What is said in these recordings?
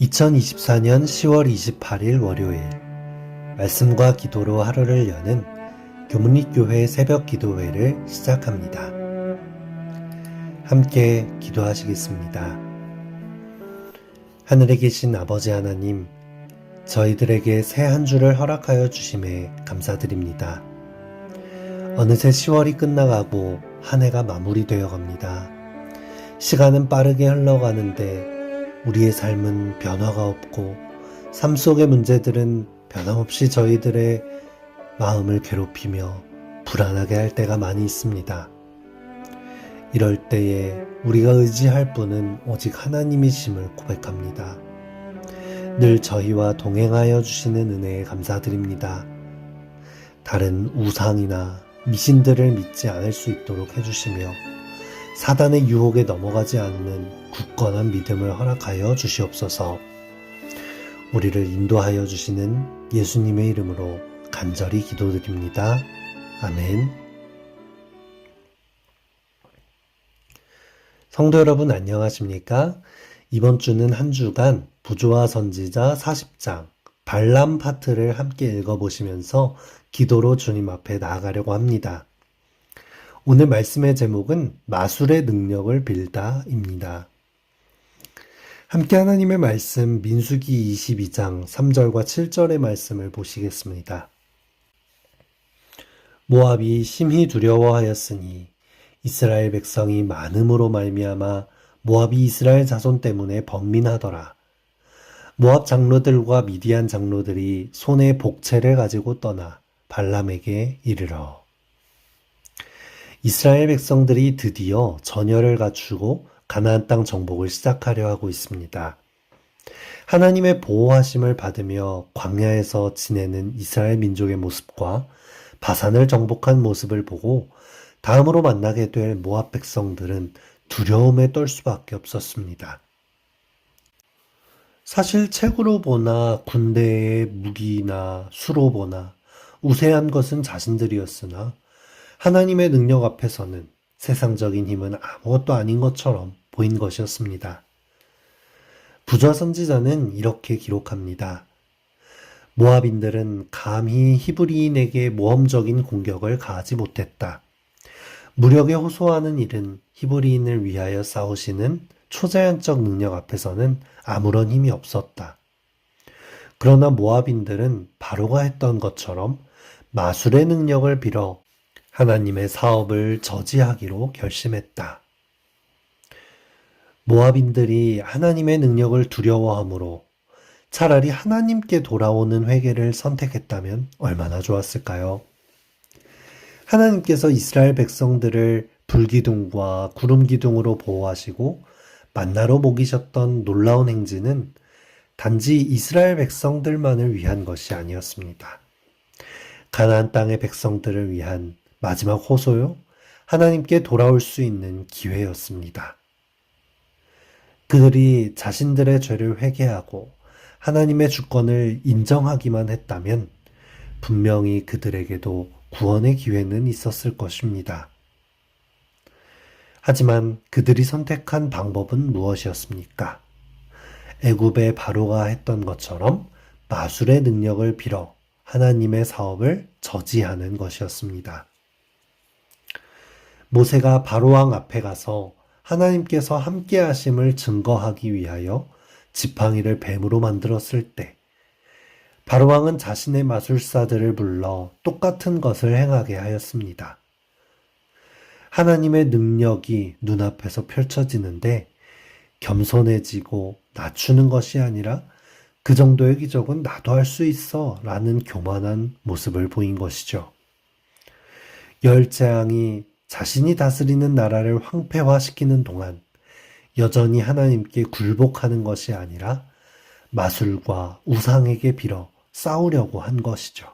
2024년 10월 28일 월요일 말씀과 기도로 하루를 여는 교문리교회 새벽 기도회를 시작합니다. 함께 기도하시겠습니다. 하늘에 계신 아버지 하나님, 저희들에게 새 한 주를 허락하여 주심에 감사드립니다. 어느새 10월이 끝나가고 한 해가 마무리되어 갑니다. 시간은 빠르게 흘러가는데 우리의 삶은 변화가 없고 삶 속의 문제들은 변함없이 저희들의 마음을 괴롭히며 불안하게 할 때가 많이 있습니다. 이럴 때에 우리가 의지할 분은 오직 하나님이심을 고백합니다. 늘 저희와 동행하여 주시는 은혜에 감사드립니다. 다른 우상이나 미신들을 믿지 않을 수 있도록 해주시며 사단의 유혹에 넘어가지 않는 굳건한 믿음을 허락하여 주시옵소서. 우리를 인도하여 주시는 예수님의 이름으로 간절히 기도드립니다. 아멘. 성도 여러분 안녕하십니까? 이번 주는 한 주간 부조와 선지자 40장 발람 파트를 함께 읽어보시면서 기도로 주님 앞에 나아가려고 합니다. 오늘 말씀의 제목은 마술의 능력을 빌다입니다. 함께 하나님의 말씀 민수기 22장 3절과 7절의 말씀을 보시겠습니다. 모압이 심히 두려워하였으니 이스라엘 백성이 많음으로 말미암아 모압이 이스라엘 자손 때문에 번민하더라. 모압 장로들과 미디안 장로들이 손에 복채를 가지고 떠나 발람에게 이르러 이스라엘 백성들이 드디어 전열을 갖추고 가나안 땅 정복을 시작하려 하고 있습니다. 하나님의 보호하심을 받으며 광야에서 지내는 이스라엘 민족의 모습과 바산을 정복한 모습을 보고 다음으로 만나게 될 모압 백성들은 두려움에 떨 수밖에 없었습니다. 사실 책으로 보나 군대의 무기나 수로 보나 우세한 것은 자신들이었으나 하나님의 능력 앞에서는 세상적인 힘은 아무것도 아닌 것처럼 보인 것이었습니다. 부조 선지자는 이렇게 기록합니다. 모압인들은 감히 히브리인에게 모험적인 공격을 가하지 못했다. 무력에 호소하는 일은 히브리인을 위하여 싸우시는 초자연적 능력 앞에서는 아무런 힘이 없었다. 그러나 모압인들은 바로가 했던 것처럼 마술의 능력을 빌어 하나님의 사업을 저지하기로 결심했다. 모압인들이 하나님의 능력을 두려워하므로 차라리 하나님께 돌아오는 회개를 선택했다면 얼마나 좋았을까요? 하나님께서 이스라엘 백성들을 불기둥과 구름기둥으로 보호하시고 만나로 먹이셨던 놀라운 행진은 단지 이스라엘 백성들만을 위한 것이 아니었습니다. 가나안 땅의 백성들을 위한 마지막 호소요, 하나님께 돌아올 수 있는 기회였습니다. 그들이 자신들의 죄를 회개하고 하나님의 주권을 인정하기만 했다면 분명히 그들에게도 구원의 기회는 있었을 것입니다. 하지만 그들이 선택한 방법은 무엇이었습니까? 애굽의 바로가 했던 것처럼 마술의 능력을 빌어 하나님의 사업을 저지하는 것이었습니다. 모세가 바로왕 앞에 가서 하나님께서 함께 하심을 증거하기 위하여 지팡이를 뱀으로 만들었을 때 바로왕은 자신의 마술사들을 불러 똑같은 것을 행하게 하였습니다. 하나님의 능력이 눈앞에서 펼쳐지는데 겸손해지고 낮추는 것이 아니라 그 정도의 기적은 나도 할 수 있어 라는 교만한 모습을 보인 것이죠. 열 재앙이 자신이 다스리는 나라를 황폐화시키는 동안 여전히 하나님께 굴복하는 것이 아니라 마술과 우상에게 빌어 싸우려고 한 것이죠.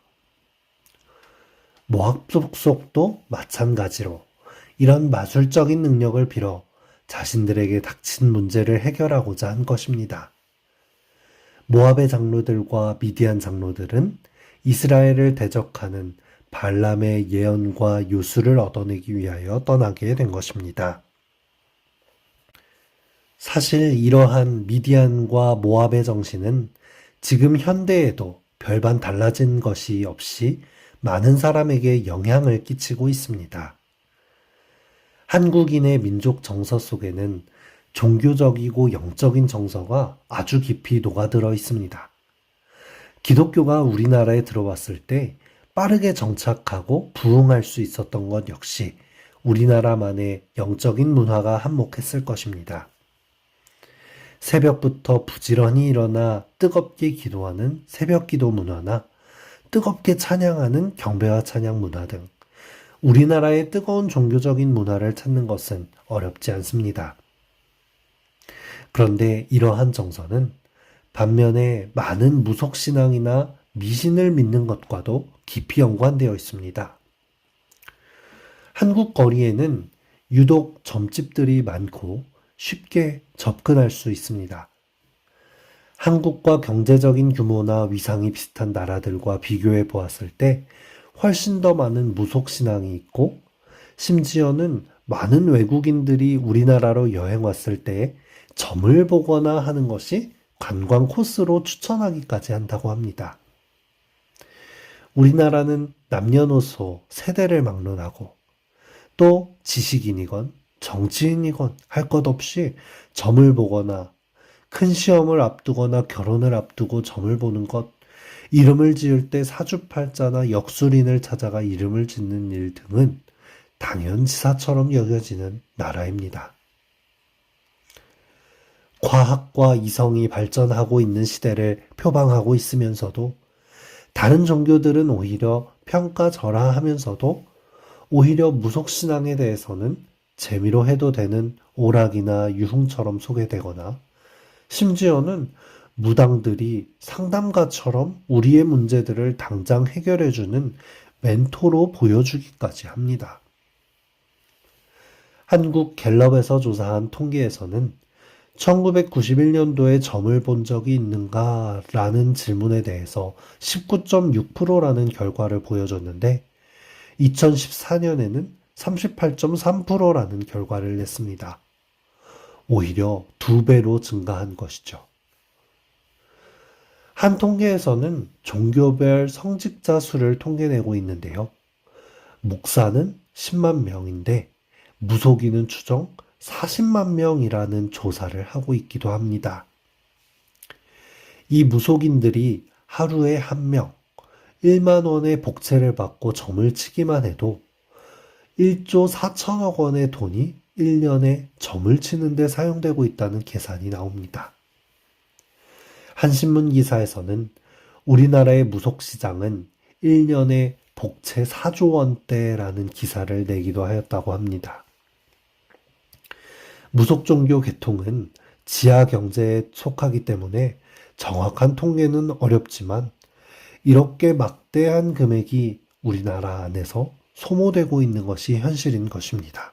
모압 족속도 마찬가지로 이런 마술적인 능력을 빌어 자신들에게 닥친 문제를 해결하고자 한 것입니다. 모압의 장로들과 미디안 장로들은 이스라엘을 대적하는 발람의 예언과 요술을 얻어내기 위하여 떠나게 된 것입니다. 사실 이러한 미디안과 모압의 정신은 지금 현대에도 별반 달라진 것이 없이 많은 사람에게 영향을 끼치고 있습니다. 한국인의 민족 정서 속에는 종교적이고 영적인 정서가 아주 깊이 녹아들어 있습니다. 기독교가 우리나라에 들어왔을 때 빠르게 정착하고 부흥할 수 있었던 것 역시 우리나라만의 영적인 문화가 한몫했을 것입니다. 새벽부터 부지런히 일어나 뜨겁게 기도하는 새벽 기도 문화나 뜨겁게 찬양하는 경배와 찬양 문화 등 우리나라의 뜨거운 종교적인 문화를 찾는 것은 어렵지 않습니다. 그런데 이러한 정서는 반면에 많은 무속신앙이나 미신을 믿는 것과도 깊이 연관되어 있습니다. 한국 거리에는 유독 점집들이 많고 쉽게 접근할 수 있습니다. 한국과 경제적인 규모나 위상이 비슷한 나라들과 비교해 보았을 때 훨씬 더 많은 무속신앙이 있고 심지어는 많은 외국인들이 우리나라로 여행 왔을 때 점을 보거나 하는 것이 관광 코스로 추천하기까지 한다고 합니다. 우리나라는 남녀노소 세대를 막론하고 또 지식인이건 정치인이건 할 것 없이 점을 보거나 큰 시험을 앞두거나 결혼을 앞두고 점을 보는 것, 이름을 지을 때 사주팔자나 역술인을 찾아가 이름을 짓는 일 등은 당연지사처럼 여겨지는 나라입니다. 과학과 이성이 발전하고 있는 시대를 표방하고 있으면서도 다른 종교들은 오히려 평가절하하면서도 오히려 무속신앙에 대해서는 재미로 해도 되는 오락이나 유흥처럼 소개되거나 심지어는 무당들이 상담가처럼 우리의 문제들을 당장 해결해주는 멘토로 보여주기까지 합니다. 한국 갤럽에서 조사한 통계에서는 1991년도에 점을 본 적이 있는가? 라는 질문에 대해서 19.6%라는 결과를 보여줬는데 2014년에는 38.3%라는 결과를 냈습니다. 오히려 2배로 증가한 것이죠. 한 통계에서는 종교별 성직자 수를 통계내고 있는데요. 목사는 10만 명인데 무속인은 추정 40만 명이라는 조사를 하고 있기도 합니다. 이 무속인들이 하루에 한 명, 1만 원의 복채를 받고 점을 치기만 해도 1조 4천억 원의 돈이 1년에 점을 치는 데 사용되고 있다는 계산이 나옵니다. 한 신문 기사에서는 우리나라의 무속시장은 1년에 복채 4조 원대라는 기사를 내기도 하였다고 합니다. 무속종교 계통은 지하경제에 속하기 때문에 정확한 통계는 어렵지만 이렇게 막대한 금액이 우리나라 안에서 소모되고 있는 것이 현실인 것입니다.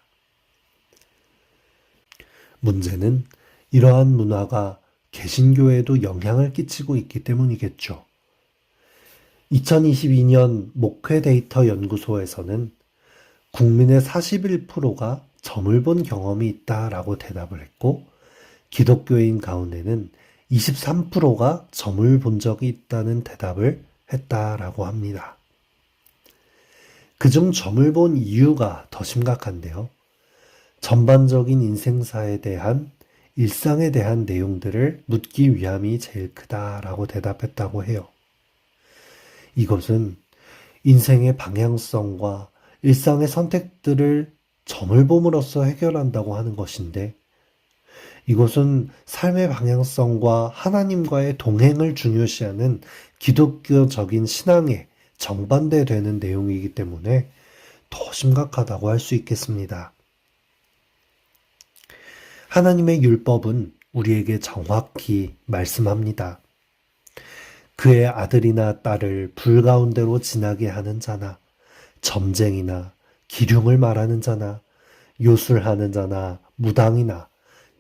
문제는 이러한 문화가 개신교에도 영향을 끼치고 있기 때문이겠죠. 2022년 목회 데이터 연구소에서는 국민의 41%가 점을 본 경험이 있다라고 대답을 했고 기독교인 가운데는 23%가 점을 본 적이 있다는 대답을 했다라고 합니다. 그중 점을 본 이유가 더 심각한데요. 전반적인 인생사에 대한 일상에 대한 내용들을 묻기 위함이 제일 크다라고 대답했다고 해요. 이것은 인생의 방향성과 일상의 선택들을 점을 봄으로써 해결한다고 하는 것인데 이것은 삶의 방향성과 하나님과의 동행을 중요시하는 기독교적인 신앙에 정반대되는 내용이기 때문에 더 심각하다고 할 수 있겠습니다. 하나님의 율법은 우리에게 정확히 말씀합니다. 그의 아들이나 딸을 불 가운데로 지나게 하는 자나 점쟁이나 기륭을 말하는 자나 요술하는 자나 무당이나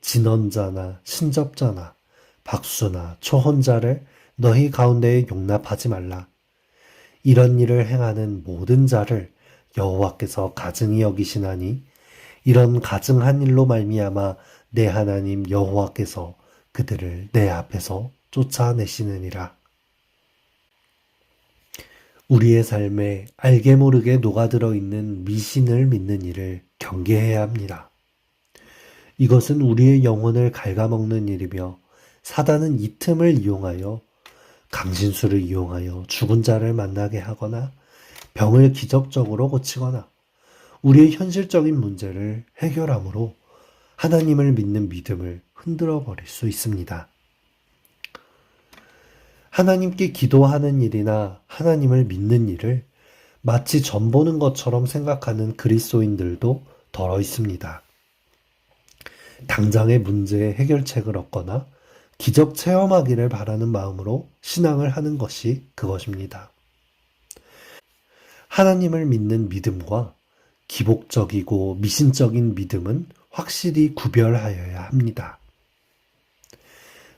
진언자나 신접자나 박수나 초혼자를 너희 가운데에 용납하지 말라. 이런 일을 행하는 모든 자를 여호와께서 가증히 여기시나니 이런 가증한 일로 말미암아 내 하나님 여호와께서 그들을 내 앞에서 쫓아내시느니라. 우리의 삶에 알게 모르게 녹아들어 있는 미신을 믿는 일을 경계해야 합니다. 이것은 우리의 영혼을 갉아먹는 일이며 사단은 이 틈을 이용하여 강신수를 이용하여 죽은 자를 만나게 하거나 병을 기적적으로 고치거나 우리의 현실적인 문제를 해결함으로 하나님을 믿는 믿음을 흔들어 버릴 수 있습니다. 하나님께 기도하는 일이나 하나님을 믿는 일을 마치 전 보는 것처럼 생각하는 그리스도인들도 덜어 있습니다. 당장의 문제의 해결책을 얻거나 기적 체험하기를 바라는 마음으로 신앙을 하는 것이 그것입니다. 하나님을 믿는 믿음과 기복적이고 미신적인 믿음은 확실히 구별하여야 합니다.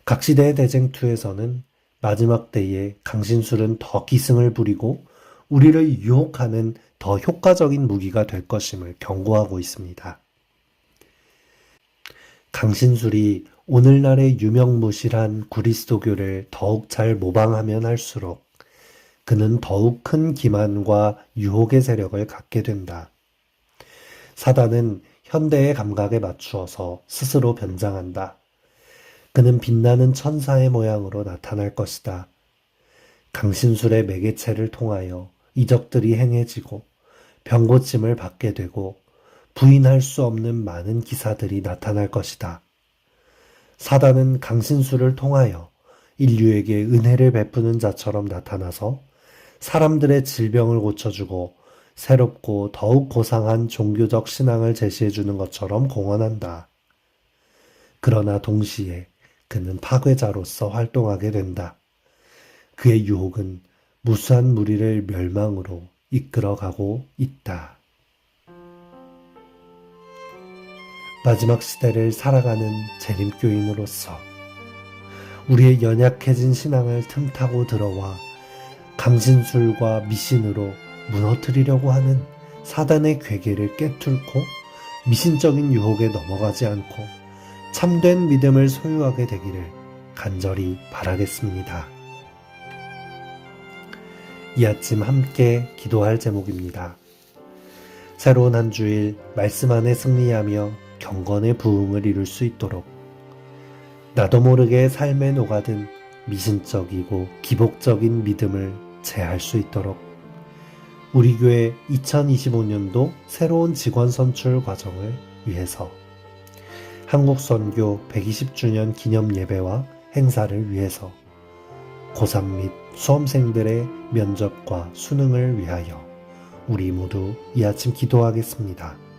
각시대의 대쟁투에서는 마지막 때에 강신술은 더 기승을 부리고 우리를 유혹하는 더 효과적인 무기가 될 것임을 경고하고 있습니다. 강신술이 오늘날의 유명무실한 그리스도교를 더욱 잘 모방하면 할수록 그는 더욱 큰 기만과 유혹의 세력을 갖게 된다. 사단은 현대의 감각에 맞추어서 스스로 변장한다. 그는 빛나는 천사의 모양으로 나타날 것이다. 강신술의 매개체를 통하여 이적들이 행해지고 병고침을 받게 되고 부인할 수 없는 많은 기사들이 나타날 것이다. 사단은 강신술을 통하여 인류에게 은혜를 베푸는 자처럼 나타나서 사람들의 질병을 고쳐주고 새롭고 더욱 고상한 종교적 신앙을 제시해주는 것처럼 공언한다. 그러나 동시에 그는 파괴자로서 활동하게 된다. 그의 유혹은 무수한 무리를 멸망으로 이끌어가고 있다. 마지막 시대를 살아가는 재림교인으로서 우리의 연약해진 신앙을 틈타고 들어와 강신술과 미신으로 무너뜨리려고 하는 사단의 괴계를 깨뚫고 미신적인 유혹에 넘어가지 않고 참된 믿음을 소유하게 되기를 간절히 바라겠습니다. 이 아침 함께 기도할 제목입니다. 새로운 한 주일 말씀 안에 승리하며 경건의 부흥을 이룰 수 있도록 나도 모르게 삶에 녹아든 미신적이고 기복적인 믿음을 제할 수 있도록 우리 교회 2025년도 새로운 직원 선출 과정을 위해서 한국선교 120주년 기념 예배와 행사를 위해서 고3 및 수험생들의 면접과 수능을 위하여 우리 모두 이 아침 기도하겠습니다.